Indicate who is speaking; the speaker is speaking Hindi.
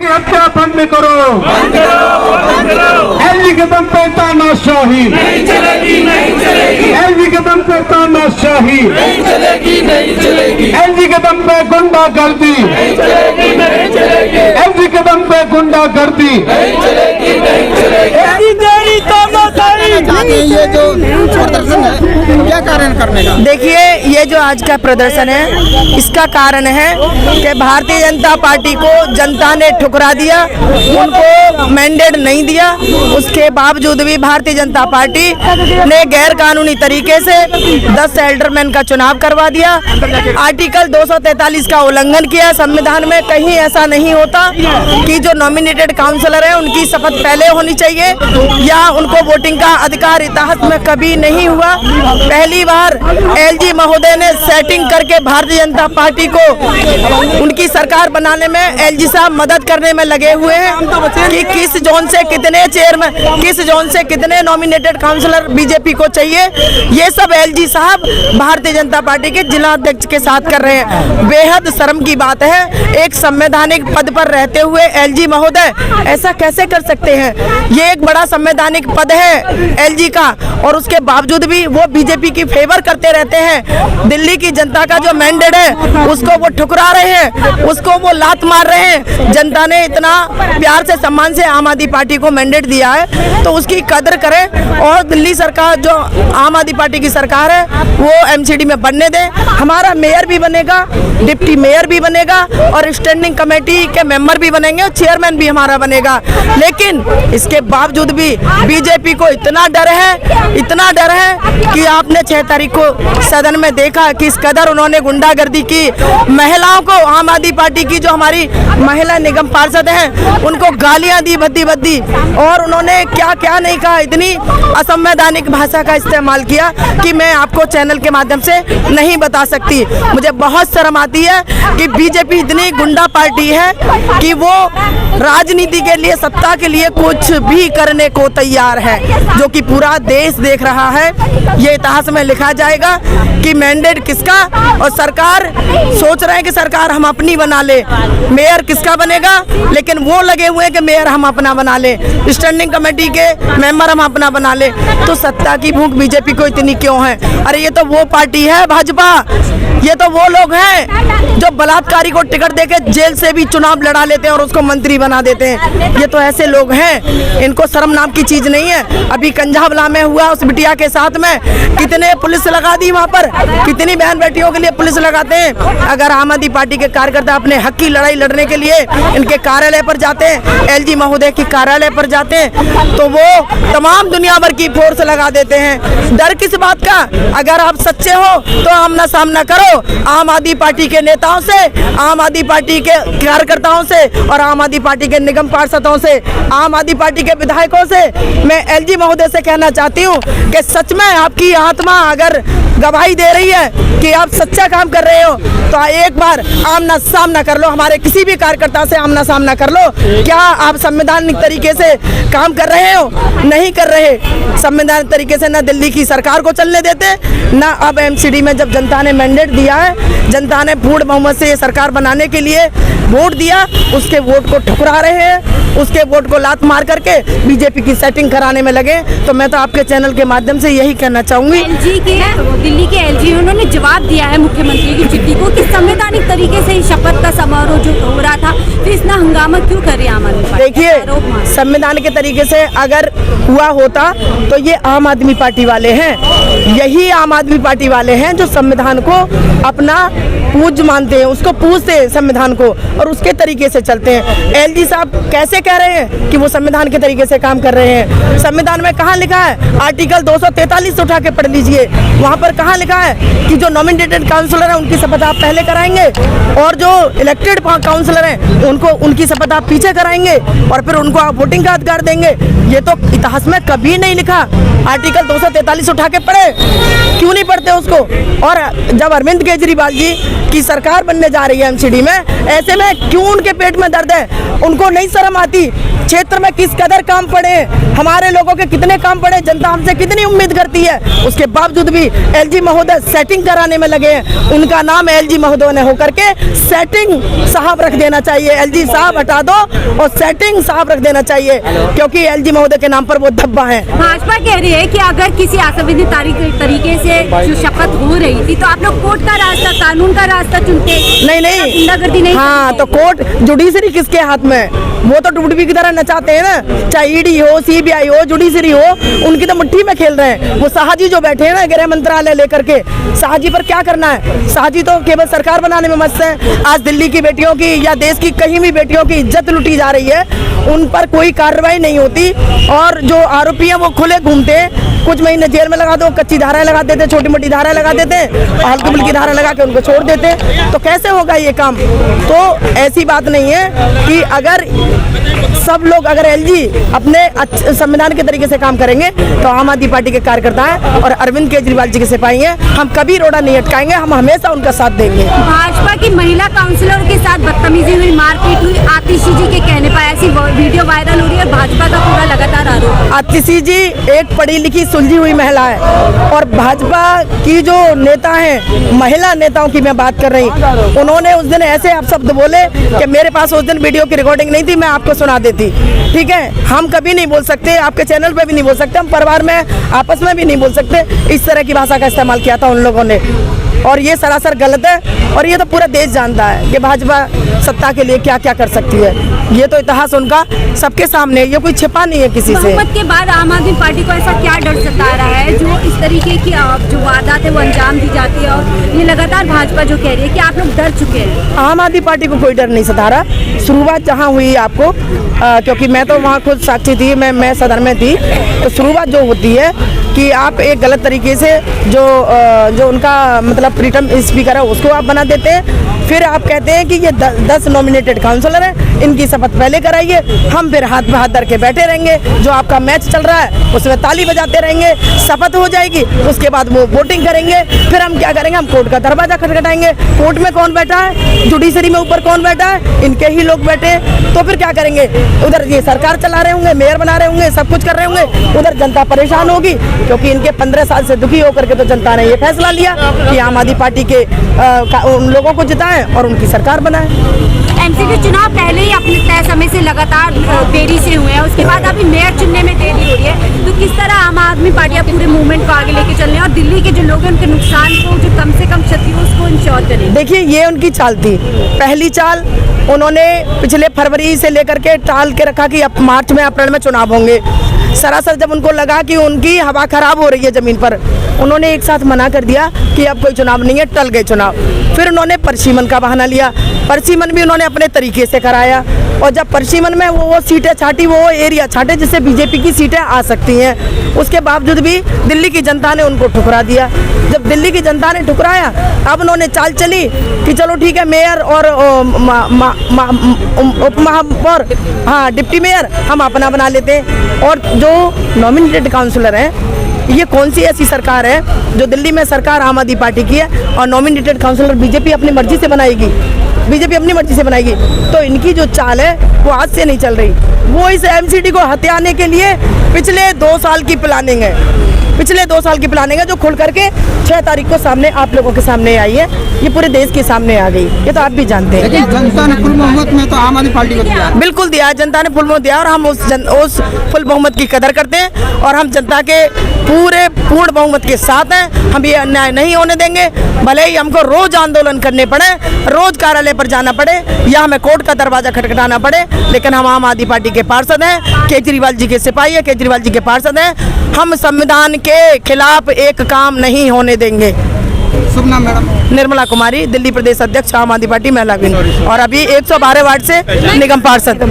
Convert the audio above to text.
Speaker 1: हत्या बंद करो, एलजी के दम पे तानाशाही नहीं चलेगी, नहीं चलेगी। एलजी के दम पे तानाशाही नहीं चलेगी, नहीं चलेगी। एलजी के दम पे गुंडागर्दी नहीं चलेगी, नहीं चलेगी। एलजी के दम पे गुंडागर्दी नहीं चलेगी, नहीं चलेगी।
Speaker 2: ये जो प्रदर्शन है क्या कारण करने का?
Speaker 3: देखिए, ये जो आज का प्रदर्शन है इसका कारण है कि भारतीय जनता पार्टी को जनता ने ठुकरा दिया, उनको मैंडेट नहीं दिया। उसके बावजूद भी भारतीय जनता पार्टी ने गैर कानूनी तरीके से 10 एल्डरमैन का चुनाव करवा दिया। आर्टिकल 243 का उल्लंघन किया। संविधान में कहीं ऐसा नहीं होता कि जो नॉमिनेटेड काउंसलर हैं उनकी शपथ पहले होनी चाहिए या उनको वोटिंग का अधिकार इतिहास में कभी नहीं हुआ। पहली बार एलजी महोदय ने सेटिंग करके भारतीय जनता पार्टी को उनकी सरकार बनाने में एलजी साहब मदद करने में लगे हुए हैं कि किस जोन से कितने चेयरमैन, किस जोन से कितने नॉमिनेटेड काउंसलर बीजेपी को चाहिए, ये सब एलजी साहब भारतीय जनता पार्टी के जिला अध्यक्ष के साथ कर रहे हैं। बेहद शर्म की बात है, एक संवैधानिक पद पर रहते हुए एलजी महोदय ऐसा कैसे कर सकते हैं? ये एक बड़ा संवैधानिक पद है एलजी का और उसके बावजूद भी वो बीजेपी की फेवर करते रहते हैं। दिल्ली की जनता का जो मैंडेट है उसको वो ठुकरा रहे हैं, उसको वो लात मार रहे हैं। जनता ने इतना प्यार से सम्मान से आम आदमी पार्टी को मैंडेट दिया है तो उसकी कदर करें और दिल्ली सरकार जो आम आदमी पार्टी की सरकार है वो एमसीडी में बनने दें। हमारा मेयर भी बनेगा, डिप्टी मेयर भी बनेगा और स्टैंडिंग कमेटी के मेंबर भी बनेंगे और चेयरमैन भी हमारा बनेगा। लेकिन इसके बावजूद भी बीजेपी को इतना डर है कि आपने 6 तारीख को सदन में देखा किस कदर उन्होंने गुंडागर्दी की। महिलाओं को, आम आदमी पार्टी की जो हमारी महिला निगम पार्षद हैं उनको गालियां दी भद्दी और उन्होंने क्या क्या नहीं कहा। इतनी असंवैधानिक भाषा का इस्तेमाल किया कि मैं आपको चैनल के माध्यम से नहीं बता सकती। मुझे बहुत शर्म आती है कि बीजेपी इतनी गुंडा पार्टी है कि वो राजनीति के लिए, सत्ता के लिए कुछ भी करने को तैयार है, जो कि पूरा देश देख रहा है। ये इतिहास में लिखा जाएगा कि मैंडेट किसका, और सरकार सोच रहे हैं कि सरकार हम अपनी बना ले। मेयर किसका बनेगा, लेकिन वो लगे हुए हैं कि मेयर हम अपना बना ले, स्टैंडिंग कमेटी के मेंबर हम अपना बना ले। तो सत्ता की भूख बीजेपी को इतनी क्यों है? अरे ये तो वो पार्टी है भाजपा, ये तो वो लोग हैं जो बलात्कारी को टिकट देके जेल से भी चुनाव लड़ा लेते हैं और उसको मंत्री बना देते हैं। ये तो ऐसे लोग हैं, इनको शर्म नाम की चीज नहीं है। अभी कंझावला में हुआ उस बिटिया के साथ में कितने पुलिस लगा दी, वहाँ पर कितनी बहन बेटियों के लिए पुलिस लगाते हैं। अगर आम आदमी पार्टी के कार्यकर्ता अपने हक की लड़ाई लड़ने के लिए इनके कार्यालय पर जाते हैं, एलजी महोदय के कार्यालय पर जाते हैं, तो वो तमाम दुनिया भर की फोर्स लगा देते हैं। डर किस बात का? अगर आप सच्चे हो तो आमना सामना करो आम आदमी पार्टी के नेताओं से, आम आदमी पार्टी के कार्यकर्ताओं से और आम आदमी पार्टी के निगम पार्षदों से, आम आदमी पार्टी के विधायकों से। मैं एलजी महोदय से कहना चाहती हूँ कि सच में आपकी आत्मा अगर गवाही दे रही है कि आप सच्चा काम कर रहे हो तो एक बार आमना सामना कर लो, हमारे किसी भी कार्यकर्ता से आमना सामना कर लो। क्या आप संवैधानिक तरीके से काम कर रहे हो? नहीं कर रहे। संवैधानिक तरीके से न दिल्ली की सरकार को चलने देते, न अब एमसीडी में जब जनता ने मैंडेट दिया है, जनता ने पूर्ण बहुमत से ये सरकार बनाने के लिए वोट दिया, उसके वोट को ठुकरा रहे हैं, उसके वोट को लात मार करके बीजेपी की सेटिंग कराने में लगे। तो मैं तो आपके चैनल के माध्यम से यही कहना चाहूंगी।
Speaker 4: दिल्ली के एलजी उन्होंने जवाब दिया है मुख्यमंत्री की चिट्ठी को कि संवैधानिक तरीके से शपथ का समारोह जो हो रहा था, तो इतना हंगामा क्यों कर रही है आम आदमी पार्टी?
Speaker 3: देखिए, संविधान के तरीके से अगर हुआ होता तो ये आम आदमी पार्टी वाले हैं, यही आम आदमी पार्टी वाले हैं जो संविधान को अपना पूज्य मानते हैं, उसको पूजते हैं संविधान को और उसके तरीके से चलते हैं। एलजी साहब कैसे कह रहे हैं कि वो संविधान के तरीके से काम कर रहे हैं? संविधान में कहाँ लिखा है? आर्टिकल 243 उठा के पढ़ लीजिए, वहाँ पर कहाँ लिखा है कि जो नॉमिनेटेड काउंसलर हैं उनकी शपथ आप पहले कराएंगे और जो इलेक्टेड काउंसलर हैं उनको उनकी शपथ आप पीछे कराएंगे और फिर उनको आप वोटिंग का अधिकार देंगे। ये तो इतिहास में कभी नहीं लिखा। आर्टिकल 243 उठा के पढ़े, क्यों नहीं पढ़ते उसको? और जब अरविंद अरविंद केजरीवाल जी की सरकार बनने जा रही है एमसीडी में, ऐसे में क्यों उनके पेट में दर्द है? उनको नहीं शर्म आती? क्षेत्र में किस कदर काम पड़े, हमारे लोगों के कितने काम पड़े, जनता हमसे कितनी उम्मीद करती है, उसके बावजूद भी एलजी महोदय सेटिंग कराने में लगे हैं। उनका नाम एलजी महोदय ने होकर के सेटिंग साहब रख देना चाहिए। एलजी साहब हटा दो और सेटिंग साहब रख देना चाहिए, क्योंकि एलजी महोदय के नाम पर वो धब्बा है।
Speaker 4: भाजपा कह रही है कि अगर किसी असंवैधानिक तरीके से जो शपथ हो रही थी तो आप लोग कोर्ट का रास्ता, कानून का रास्ता चुनते।
Speaker 3: नहीं
Speaker 4: गुंडागर्दी नहीं।
Speaker 3: हाँ, तो कोर्ट जुडिशरी किसके हाथ में? वो तो टुकड़ी की तरह नचाते हैं ना, चाहे ईडी हो, सीबीआई हो, जुडिशरी हो, उनकी तो मुट्ठी में खेल रहे हैं। वो शाहजी जो बैठे हैं ना गृह मंत्रालय लेकर के, शाहजी पर क्या करना है? शाहजी तो केवल सरकार बनाने में मस्त है। आज दिल्ली की बेटियों की या देश की कहीं भी बेटियों की इज्जत लुटी जा रही है, उन पर कोई कार्रवाई नहीं होती, और जो आरोपी हैं वो खुले घूमते हैं। कुछ महीने जेल में लगा दो, कच्ची धाराएं लगा देते, छोटी मोटी धाराएं लगा देते, हल्की फुल्की धारा लगा के उनको छोड़ देते। तो कैसे होगा ये काम? तो ऐसी बात नहीं है कि अगर सब लोग, अगर एलजी अपने संविधान के तरीके से काम करेंगे तो आम आदमी पार्टी के कार्यकर्ता हैं और अरविंद केजरीवाल जी के सिपाही हैं, हम कभी रोड़ा नहीं अटकाएंगे, हम हमेशा उनका साथ देंगे।
Speaker 4: भाजपा की महिला काउंसिलर के साथ बदतमीजी हुई, मारपीट हुई, आतिशी जी के कहने पर ऐसी वीडियो वायरल हो रही है। भाजपा का पूरा लगातार आरोप।
Speaker 3: आतिशी जी एक पढ़ी लिखी सुलझी हुई महिला है, और भाजपा की जो नेता हैं, महिला नेताओं की मैं बात कर रही, उन्होंने उस दिन ऐसे अपशब्द बोले कि मेरे पास उस दिन वीडियो की रिकॉर्डिंग नहीं थी, मैं आपको सुना देती। ठीक है, हम कभी नहीं बोल सकते, आपके चैनल पे भी नहीं बोल सकते, हम परिवार में आपस में भी नहीं बोल सकते। इस तरह की भाषा का इस्तेमाल किया था उन लोगों ने, और ये सरासर गलत है। और ये तो पूरा देश जानता है कि भाजपा सत्ता के लिए क्या क्या कर सकती है। ये तो इतिहास उनका सबके सामने, ये कोई छिपा नहीं है किसी से।
Speaker 4: बहुमत के बाद आम आदमी पार्टी को ऐसा क्या डर सता रहा है जो इस तरीके की जो वारदात है वो अंजाम दी जाती है, और ये लगातार भाजपा जो कह रही है कि आप लोग डर चुके हैं?
Speaker 3: आम आदमी पार्टी को कोई डर नहीं सता रहा। शुरुआत जहाँ हुई आपको, क्योंकि मैं तो वहाँ खुद साक्षी थी, मैं सदन में थी, तो शुरुआत जो होती है कि आप एक गलत तरीके से जो उनका मतलब प्रीतम स्पीकर है उसको आप बना देते हैं, फिर आप कहते हैं कि ये 10 नॉमिनेटेड काउंसलर हैं, इनकी शपथ पहले कराइए, हम फिर हाथ में हाथ धर के बैठे रहेंगे, जो आपका मैच चल रहा है उसमें ताली बजाते रहेंगे, शपथ हो जाएगी, उसके बाद वो वोटिंग करेंगे, फिर हम क्या करेंगे, हम कोर्ट का दरवाजा खटखटाएंगे। कोर्ट में कौन बैठा है? जुडिशरी में ऊपर कौन बैठा है? इनके ही लोग बैठे, तो फिर क्या करेंगे? उधर ये सरकार चला रहे होंगे, मेयर बना रहे होंगे, सब कुछ कर रहे होंगे, उधर जनता परेशान होगी, क्योंकि इनके 15 साल से दुखी होकर के तो जनता ने ये फैसला लिया कि आम आदमी पार्टी के उन लोगों को जिताएं और उनकी सरकार बनाएं।
Speaker 4: एमसीडी चुनाव पहले ही अपने तय समय से लगातार देरी से हुए हैं, उसके बाद अभी मेयर चुनने में देरी हो रही है, तो किस तरह आम आदमी पार्टी पूरे मूवमेंट को आगे लेके चल रही है और दिल्ली के जो लोग हैं उनके नुकसान को जो कम से कम क्षति हो उसको इंश्योर करें?
Speaker 3: देखिए, ये उनकी चाल थी। पहली चाल उन्होंने पिछले फरवरी से लेकर के टाल के रखा कि अब मार्च में, अप्रैल में चुनाव होंगे। सरासर जब उनको लगा कि उनकी हवा खराब हो रही है जमीन पर, उन्होंने एक साथ मना कर दिया कि अब कोई चुनाव नहीं है, टल गए चुनाव। फिर उन्होंने परसीमन का बहाना लिया, परसीमन भी उन्होंने अपने तरीके से कराया, और जब परसीमन में वो सीटें छाटी, वो एरिया छाटे जिससे बीजेपी की सीटें आ सकती हैं, उसके बावजूद भी दिल्ली की जनता ने उनको ठुकरा दिया। जब दिल्ली की जनता ने ठुकराया, अब उन्होंने चाल चली कि चलो ठीक है, मेयर और उप महापौर, हाँ डिप्टी मेयर हम अपना बना लेते हैं। और जो नॉमिनेटेड काउंसलर हैं, ये कौन सी ऐसी सरकार है जो दिल्ली में सरकार आम आदमी पार्टी की है और नॉमिनेटेड काउंसलर बीजेपी अपनी मर्जी से बनाएगी? बीजेपी अपनी मर्जी से बनाएगी। तो इनकी जो चाल है वो आज से नहीं चल रही, वो इस एमसीडी को हथियाने के लिए पिछले 2 साल की प्लानिंग है, पिछले 2 साल की प्लानिंग है, जो खुल करके 6 तारीख को सामने आप लोगों के सामने आई है, ये पूरे देश के सामने आ गई, ये तो आप भी जानते हैं।
Speaker 2: लेकिन जनता ने फुल बहुमत में तो आम आदमी पार्टी को दिया,
Speaker 3: बिल्कुल दिया है, जनता ने फुल बहुमत दिया, और हम उस फुल बहुमत की कदर करते हैं, और हम जनता के पूर्ण बहुमत के साथ हैं। हम ये अन्याय नहीं होने देंगे, भले ही हमको रोज आंदोलन करने पड़े, रोज कार्यालय पर जाना पड़े, या हमें कोर्ट का दरवाजा खटखटाना पड़े, लेकिन हम आम आदमी पार्टी के पार्षद हैं, केजरीवाल जी के सिपाही है, केजरीवाल जी के पार्षद हैं। हम संविधान के खिलाफ एक काम नहीं होने देंगे।
Speaker 2: शुभ नाम मैडम?
Speaker 3: निर्मला कुमारी, दिल्ली प्रदेश अध्यक्ष आम आदमी पार्टी महिला विंग, और अभी 112 वार्ड से निगम पार्षद।